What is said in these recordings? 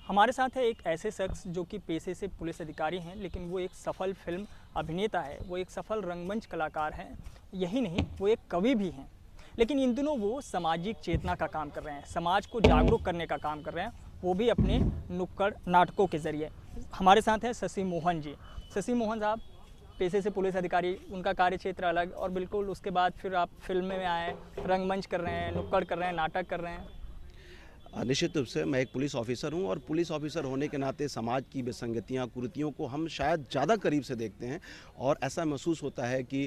हमारे साथ है एक ऐसे शख्स जो कि पेशे से पुलिस अधिकारी हैं, लेकिन वो एक सफल फिल्म अभिनेता है, वो एक सफल रंगमंच कलाकार हैं। यही नहीं, वो एक कवि भी हैं। लेकिन इन दिनों वो सामाजिक चेतना का काम कर रहे हैं, समाज को जागरूक करने का काम कर रहे हैं, वो भी अपने नुक्कड़ नाटकों के ज़रिए। हमारे साथ हैं शशि मोहन जी। शशि मोहन साहब पेशे से पुलिस अधिकारी, उनका कार्यक्षेत्र अलग, और बिल्कुल उसके बाद फिर आप फिल्म में आए, रंगमंच कर रहे हैं, नुक्कड़ कर रहे हैं, नाटक कर रहे हैं। निश्चित रूप से मैं एक पुलिस ऑफिसर हूं और पुलिस ऑफिसर होने के नाते समाज की विसंगतियां, कुरीतियों को हम शायद ज़्यादा करीब से देखते हैं और ऐसा महसूस होता है कि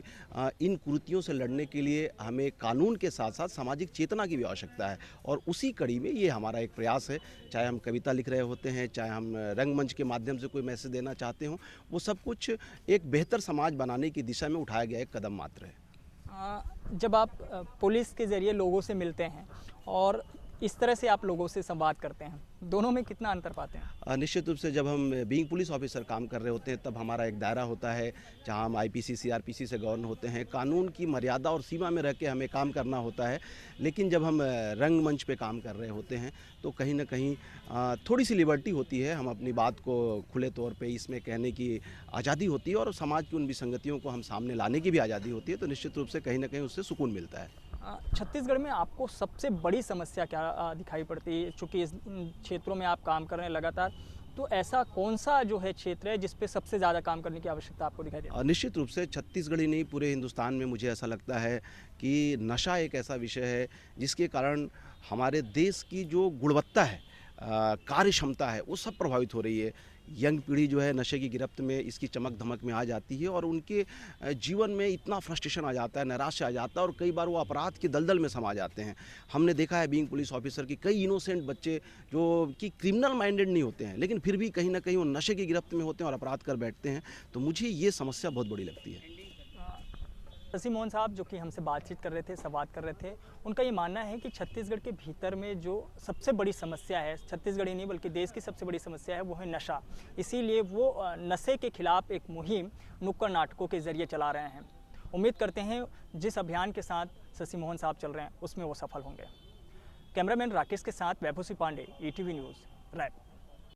इन कुरीतियों से लड़ने के लिए हमें कानून के साथ साथ सामाजिक चेतना की भी आवश्यकता है। और उसी कड़ी में ये हमारा एक प्रयास है, चाहे हम कविता लिख रहे होते हैं, चाहे हम रंगमंच के माध्यम से कोई मैसेज देना चाहते हों, वो सब कुछ एक बेहतर समाज बनाने की दिशा में उठाया गया एक कदम मात्र है। जब आप पुलिस के ज़रिए लोगों से मिलते हैं और इस तरह से आप लोगों से संवाद करते हैं, दोनों में कितना अंतर पाते हैं? निश्चित रूप से जब हम बीइंग पुलिस ऑफिसर काम कर रहे होते हैं तब हमारा एक दायरा होता है जहां हम आईपीसी सीआरपीसी से गवर्न होते हैं, कानून की मर्यादा और सीमा में रह के हमें काम करना होता है। लेकिन जब हम रंगमंच पे काम कर रहे होते हैं तो कहीं ना कहीं थोड़ी सी लिबर्टी होती है, हम अपनी बात को खुले तौर पे इसमें कहने की आज़ादी होती है और समाज की उन विसंगतियों को हम सामने लाने की भी आज़ादी होती है। तो निश्चित रूप से कहीं ना कहीं उससे सुकून मिलता है। छत्तीसगढ़ में आपको सबसे बड़ी समस्या क्या दिखाई पड़ती है? चूँकि इस क्षेत्रों में आप काम कर रहे हैं लगातार, तो ऐसा कौन सा जो है क्षेत्र है जिस पे सबसे ज़्यादा काम करने की आवश्यकता आपको दिखाई देती है? निश्चित रूप से छत्तीसगढ़ ही नहीं, पूरे हिंदुस्तान में मुझे ऐसा लगता है कि नशा एक ऐसा विषय है जिसके कारण हमारे देश की जो गुणवत्ता है, कार्य क्षमता है, वो सब प्रभावित हो रही है। यंग पीढ़ी जो है नशे की गिरफ्त में, इसकी चमक धमक में आ जाती है और उनके जीवन में इतना फ्रस्ट्रेशन आ जाता है, निराशा आ जाता है और कई बार वो अपराध की दलदल में समा जाते हैं। हमने देखा है बीइंग पुलिस ऑफिसर की कई इनोसेंट बच्चे जो कि क्रिमिनल माइंडेड नहीं होते हैं, लेकिन फिर भी कहीं ना कहीं वो नशे की गिरफ्त में होते हैं और अपराध कर बैठते हैं। तो मुझे ये समस्या बहुत बड़ी लगती है। शशि मोहन साहब जो कि हमसे बातचीत कर रहे थे, संवाद कर रहे थे, उनका ये मानना है कि छत्तीसगढ़ के भीतर में जो सबसे बड़ी समस्या है, छत्तीसगढ़ ही नहीं बल्कि देश की सबसे बड़ी समस्या है, वो है नशा। इसीलिए वो नशे के खिलाफ एक मुहिम नुक्कड़ नाटकों के ज़रिए चला रहे हैं। उम्मीद करते हैं जिस अभियान के साथ शशि मोहन साहब चल रहे हैं उसमें वो सफल होंगे। कैमरामैन राकेश के साथ वैभव सिंह पांडे, ईटीवी न्यूज़, रायपुर।